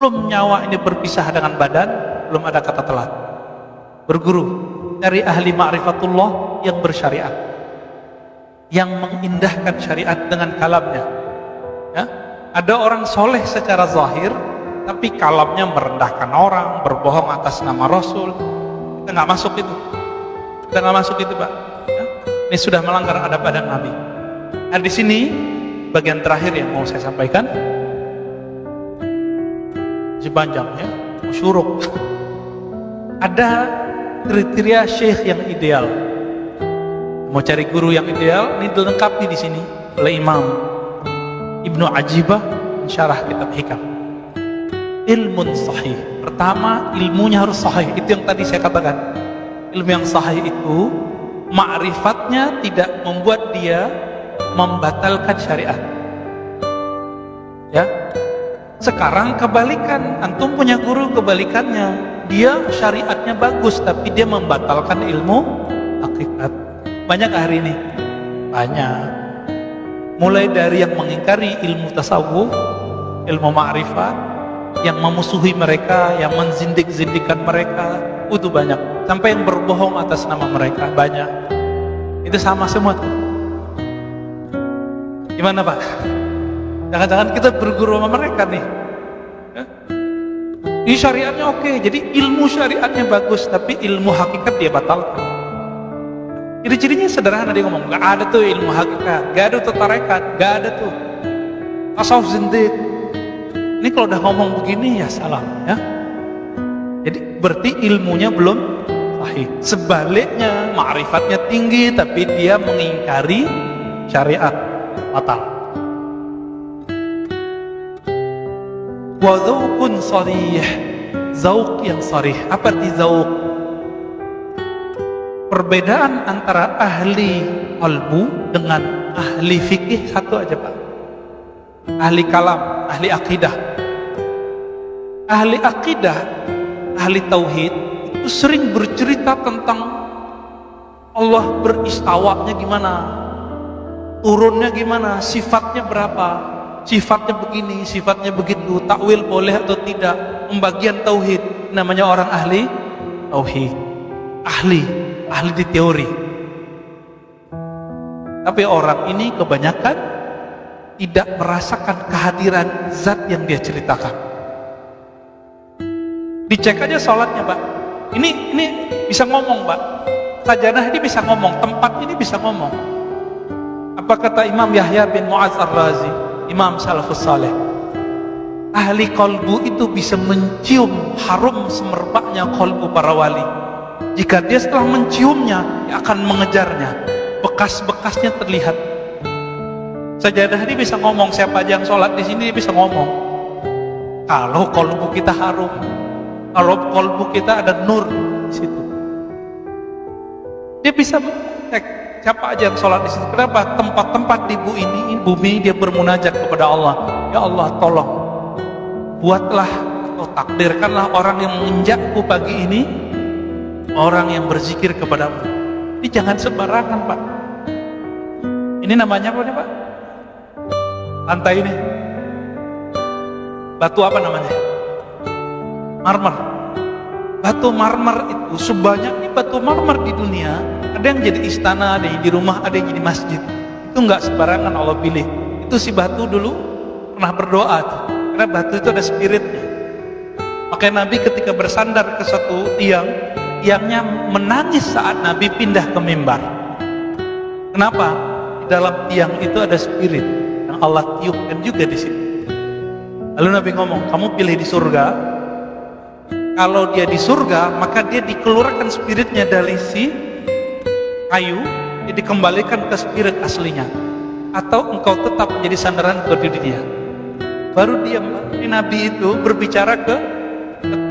Sebelum nyawa ini berpisah dengan badan, belum ada kata telat. Berguru dari ahli ma'rifatullah yang bersyariat, yang mengindahkan syariat dengan kalamnya. Ya? Ada orang soleh secara zahir, tapi kalamnya merendahkan orang, berbohong atas nama Rasul. Kita nggak masuk itu. Kita nggak masuk itu, Pak. Ya? Ini sudah melanggar adab badan Nabi. Nah, di sini bagian terakhir yang mau saya sampaikan. Panjang ya, musyuruk. Ada kriteria syekh yang ideal. Mau cari guru yang ideal, ini dilengkapi di sini oleh Imam Ibnu Ajibah mensyarah kitab Hikam. Ilmun sahih. Pertama, ilmunya harus sahih. Itu yang tadi saya katakan. Ilmu yang sahih itu ma'rifatnya tidak membuat dia membatalkan syariat. Ya. Sekarang kebalikan, antum punya guru kebalikannya, dia syariatnya bagus tapi dia membatalkan ilmu hakikat. Banyak hari ini, banyak. Mulai dari yang mengingkari ilmu tasawuf, ilmu ma'rifat, yang memusuhi mereka, yang menzindik-zindikan mereka, itu banyak. Sampai yang berbohong atas nama mereka, banyak. Itu sama semua tuh. Gimana Pak? Jangan-jangan kita berguru sama mereka nih. Ya? Ini syariatnya oke, jadi ilmu syariatnya bagus, tapi ilmu hakikat dia batalkan. Ciri-cirinya sederhana, dia ngomong, gak ada tuh ilmu hakikat, gak ada tuh tarekat, gak ada tuh tasawuf zindik. Ini kalau udah ngomong begini ya salah ya. Jadi berarti ilmunya belum sahih. Sebaliknya, ma'rifatnya tinggi tapi dia mengingkari syariat, batal. Wa dzauqun sharih, zauq yang sharih. Apa arti zauq? Perbedaan antara ahli qalbu dengan ahli fikih satu aja Pak. Ahli kalam, ahli akidah. Ahli akidah, ahli tauhid itu sering bercerita tentang Allah beristawan gimana, turunnya gimana, sifatnya berapa, sifatnya begini, sifatnya begitu, takwil boleh atau tidak, pembagian tauhid. Namanya orang ahli tauhid, ahli di teori. Tapi orang ini kebanyakan tidak merasakan kehadiran zat yang dia ceritakan. Dicek aja sholatnya Pak, ini bisa ngomong Pak, sajadah ini bisa ngomong, tempat ini bisa ngomong. Apa kata Imam Yahya bin Mu'adz Ar-Razi, Imam Salafus Saleh, ahli kolbu itu bisa mencium harum semerbaknya kolbu para wali. Jika dia setelah menciumnya, dia akan mengejarnya, bekas-bekasnya terlihat. Sajadah ini bisa ngomong, siapa aja yang sholat di sini dia bisa ngomong. Kalau kolbu kita harum, kalau kolbu kita ada nur di situ, dia bisa cek siapa aja yang sholat di situ. Kenapa? Tempat-tempat di bumi dia bermunajat kepada Allah. Ya Allah, tolong buatlah atau takdirkanlah orang yang menginjakku pagi ini orang yang berzikir kepadamu. Ini jangan sembarangan Pak. Ini namanya apa nih Pak? Lantai ini batu apa namanya? Marmer. Batu marmer itu sebanyak ini batu marmer di dunia, ada yang jadi istana, ada yang di rumah, ada yang jadi masjid. Itu nggak sembarangan Allah pilih. Itu si batu dulu pernah berdoa tuh, karena batu itu ada spiritnya. Makanya Nabi ketika bersandar ke satu tiangnya menangis saat Nabi pindah ke mimbar. Kenapa? Di dalam tiang itu ada spirit yang Allah tiupkan juga di situ. Lalu Nabi ngomong, kamu pilih di surga. Kalau dia di surga, maka dia dikeluarkan spiritnya dari si kayu, dia dikembalikan ke spirit aslinya. Atau engkau tetap menjadi sandaran ke diri dia. Baru dia, ini Nabi itu berbicara ke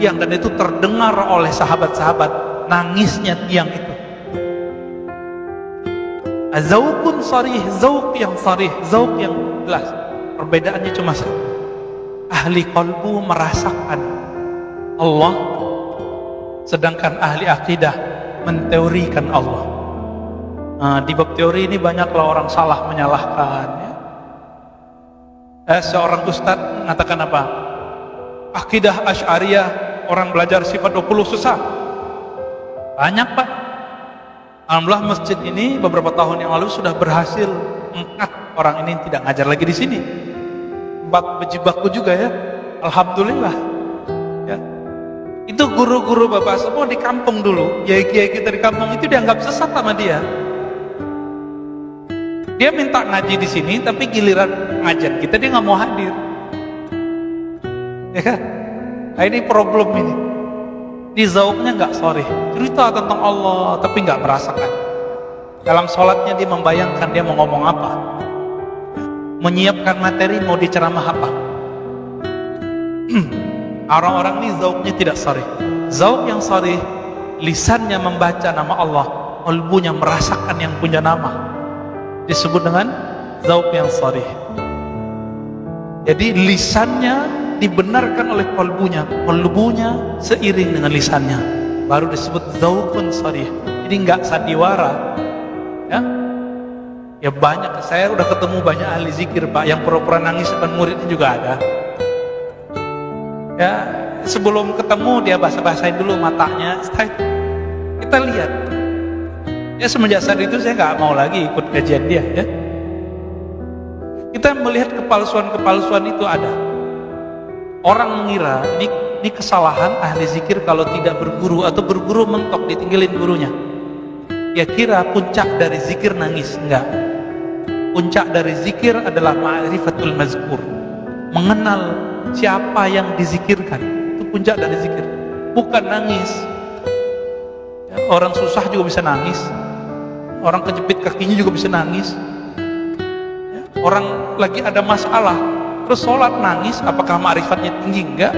tiang, dan itu terdengar oleh sahabat-sahabat nangisnya tiang itu. Zauqun sarih, zauq yang sarih, zauq yang jelas. Perbedaannya cuma satu. Ahli qalbu merasakan Allah, sedangkan ahli akidah menteorikan Allah. Nah, di bab teori ini banyaklah orang salah menyalahkan ya. Seorang ustadz mengatakan apa? Akidah Asy'ariyah, orang belajar sifat 20 susah. Banyak Pak. Alhamdulillah masjid ini beberapa tahun yang lalu sudah berhasil mengangkat orang ini tidak ngajar lagi di sini. Bak bejibaku juga ya. Alhamdulillah. Ya. Itu guru-guru Bapak semua di kampung dulu, kiai-kiai kita di kampung itu dianggap sesat sama dia. Dia minta ngaji di sini, tapi giliran ngajar kita dia nggak mau hadir. Ya kan? Nah, ini problem ini. Di zauknya nggak sorry, cerita tentang Allah tapi nggak merasakan. Dalam sholatnya dia membayangkan dia mau ngomong apa, menyiapkan materi mau diceramah apa. Orang-orang ini zauknya tidak sorry. Zauk yang sorry, lisannya membaca nama Allah, qalbunya merasakan yang punya nama, disebut dengan zauk yang sorry. Jadi lisannya dibenarkan oleh qalbunya seiring dengan lisannya, baru disebut zaukun sharih. Jadi nggak sandiwara. Ya banyak, saya udah ketemu banyak ahli zikir Pak yang pura-pura nangis depan muridnya juga ada. Ya sebelum ketemu dia basa-basain dulu matanya, kita lihat. Ya semenjak saat itu saya nggak mau lagi ikut kajian dia. Ya kita melihat kepalsuan itu ada. Orang mengira ini kesalahan ahli zikir kalau tidak berguru, atau berguru mentok ditinggalin gurunya. Ya kira puncak dari zikir nangis, enggak. Puncak dari zikir adalah ma'rifatul mazkur, mengenal siapa yang dizikirkan. Itu puncak dari zikir, bukan nangis. Ya, orang susah juga bisa nangis, orang kejepit kakinya juga bisa nangis. Ya, orang lagi ada masalah terus sholat nangis, apakah ma'rifatnya tinggi? Enggak.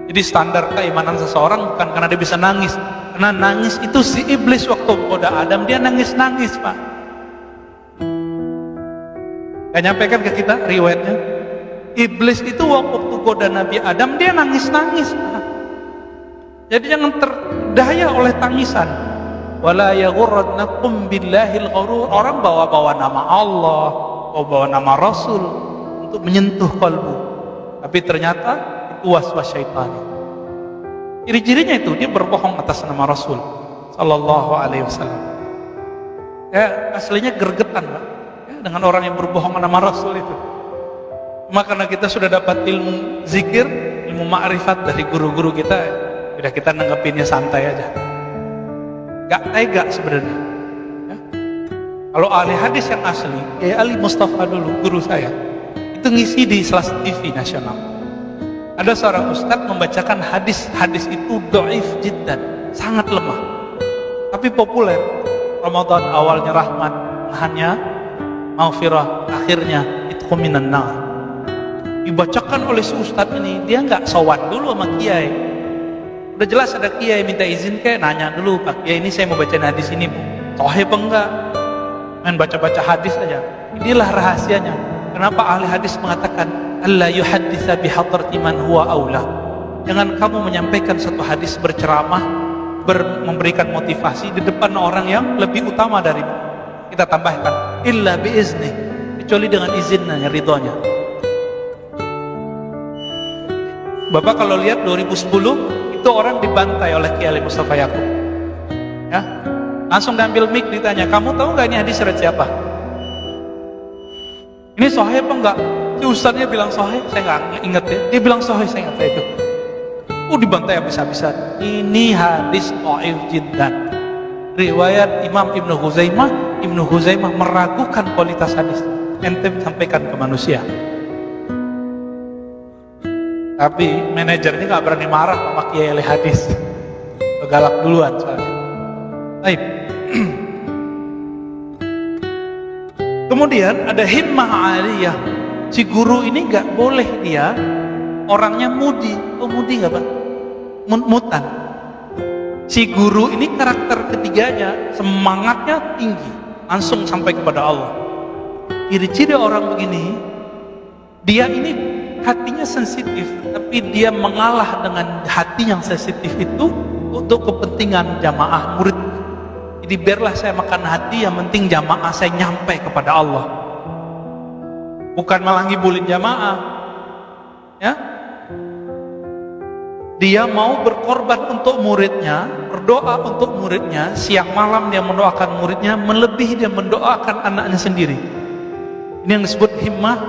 Jadi standar keimanan seseorang bukan karena dia bisa nangis. Karena nangis itu si iblis waktu goda Adam, dia nangis-nangis Pak. Gak nyampaikan ke kita riwayatnya? Iblis itu waktu goda Nabi Adam, dia nangis-nangis Pak. Jadi jangan terdaya oleh tangisan. Wala yaghurrannakum billahil gharur. Orang bawa-bawa nama Allah, bawa nama Rasul untuk menyentuh kalbu, tapi ternyata itu waswas syaitan. Ciri-cirinya itu dia berbohong atas nama Rasul Sallallahu Alaihi Wasallam. Ya aslinya gergetan Pak, ya, dengan orang yang berbohong nama Rasul itu. Cuma karena kita sudah dapat ilmu zikir, ilmu ma'rifat dari guru-guru kita, sudah kita nanggepinnya santai aja, gak tega sebenarnya. Ya. Kalau ahli hadis yang asli, ya Ali Mustafa dulu guru saya, itu ngisi di Selas TV nasional. Ada seorang ustadz membacakan hadis itu dhaif jiddan, sangat lemah, tapi populer. Ramadan awalnya rahmat, tengahnya maghfirah, akhirnya itqu minan nar. Dibacakan oleh si ustadz ini, dia nggak sowan dulu sama kiai. Udah jelas ada kiai minta izin kayak nanya dulu, Pak Kiai ini saya mau bacain hadis ini Bu, sahih apa enggak? Main baca-baca hadis aja. Inilah rahasianya. Kenapa ahli hadis mengatakan alla yuhadditsa bihadrati man huwa aula. Jangan kamu menyampaikan satu hadis berceramah, memberikan motivasi di depan orang yang lebih utama darimu. Kita tambahkan illa biizni, kecuali dengan izinnya, ridhonya. Bapak kalau lihat 2010 itu orang dibantai oleh Kiai Ali Mustafa Yaqub. Ya. Langsung diambil mic ditanya, "Kamu tahu enggak ini hadis riwayat siapa?" Ini sahih apa enggak? Si ustadznya bilang sahih, saya nggak ingat ya. Dia bilang sahih, saya ingat itu. Dibantai habis-habisan. Ini hadis dhaif jiddan. Riwayat Imam Ibnu Huzaimah meragukan kualitas hadis. Ente sampaikan ke manusia. Tapi manajernya nggak berani marah sama kiai ahli hadis. Galak duluan soalnya. Baik. Kemudian ada himmah aliyah. Si guru ini nggak boleh dia orangnya mudi. Mudi nggak Pak? Mut-mutan. Si guru ini karakter ketiganya semangatnya tinggi, langsung sampai kepada Allah. Ciri-ciri orang begini, dia ini hatinya sensitif, tapi dia mengalah dengan hati yang sensitif itu untuk kepentingan jamaah murid. Jadi biarlah saya makan hati, yang penting jamaah saya nyampe kepada Allah. Bukan malah ngibulin jamaah. Ya. Dia mau berkorban untuk muridnya, berdoa untuk muridnya, siang malam dia mendoakan muridnya, melebihi dia mendoakan anaknya sendiri. Ini yang disebut himmah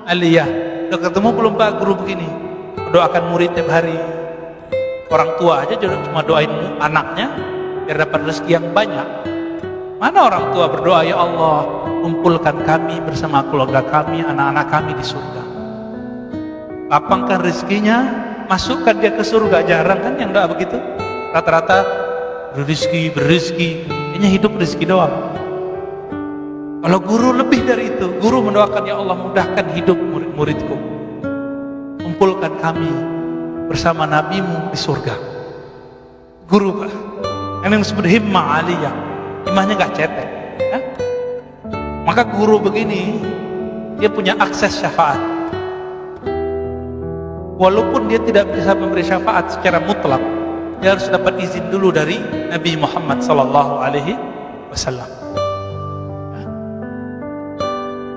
aliyah. Udah ketemu belum Pak guru begini? Mendoakan murid tiap hari. Orang tua aja cuma doain anaknya biar dapat rezeki yang banyak. Mana orang tua berdoa, ya Allah, kumpulkan kami bersama keluarga kami, anak-anak kami di surga. Lapangkan rezekinya, masukkan dia ke surga. Jarang kan yang doa begitu. Rata-rata berizki, hanya hidup rezeki doang. Kalau guru lebih dari itu, guru mendoakan, ya Allah, mudahkan hidup murid-muridku, kumpulkan kami bersama nabimu di surga. Guru Pak, yang disebut himmah aliyah, himmahnya gak cetek ya? Maka guru begini, dia punya akses syafaat. Walaupun dia tidak bisa memberi syafaat secara mutlak, dia harus dapat izin dulu dari Nabi Muhammad SAW.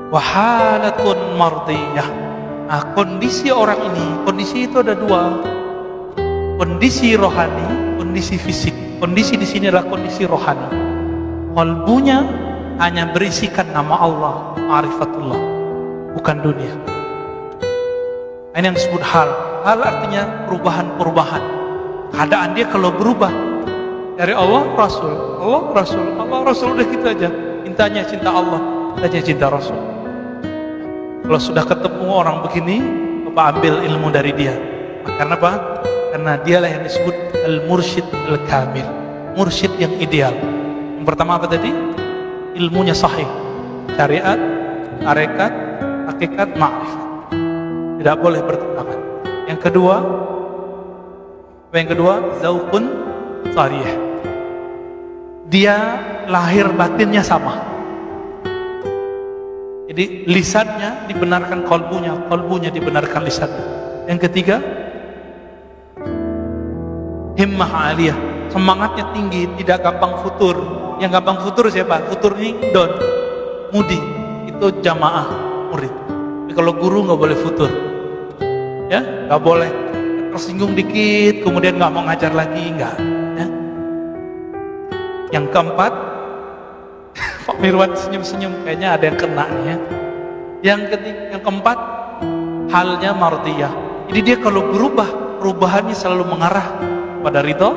Wahalatun mardiyah. Nah, kondisi orang ini, kondisi itu ada dua. Kondisi rohani, kondisi fisik. Kondisi di sini adalah kondisi rohani. Qalbunya hanya berisikan nama Allah, ma'rifatullah, bukan dunia. Ini yang disebut hal. Hal artinya perubahan-perubahan. Keadaan dia kalau berubah dari Allah Rasul, Allah Rasul, Allah Rasul, udah gitu aja. Mintanya cinta Allah, mintanya cinta Rasul. Kalau sudah ketemu orang begini, Bapak ambil ilmu dari dia. Karena apa? Karena dialah yang disebut al-mursyid al-kamil, mursyid yang ideal. Yang pertama apa tadi? Ilmunya sahih, syariat, tarekat, hakikat, ma'rifat. Tidak boleh bertentangan. Yang kedua, zauqun sarih. Dia lahir batinnya sama. Jadi lisannya dibenarkan kalbunya dibenarkan lisannya. Yang ketiga, himmah aliyah, semangatnya tinggi, tidak gampang futur. Yang gampang futur siapa? Futur ini don, mudi, itu jamaah murid. Tapi kalau guru nggak boleh futur, ya nggak boleh tersinggung dikit kemudian nggak mau ngajar lagi, nggak. Ya. Yang keempat, Pak Mirwan senyum-senyum, kayaknya ada yang kena nih ya. Yang keempat, halnya mardiyah. Jadi dia kalau berubah, perubahannya selalu mengarah pada ridha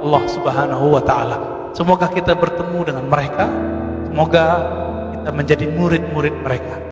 Allah Subhanahu wa taala. Semoga kita bertemu dengan mereka. Semoga kita menjadi murid-murid mereka.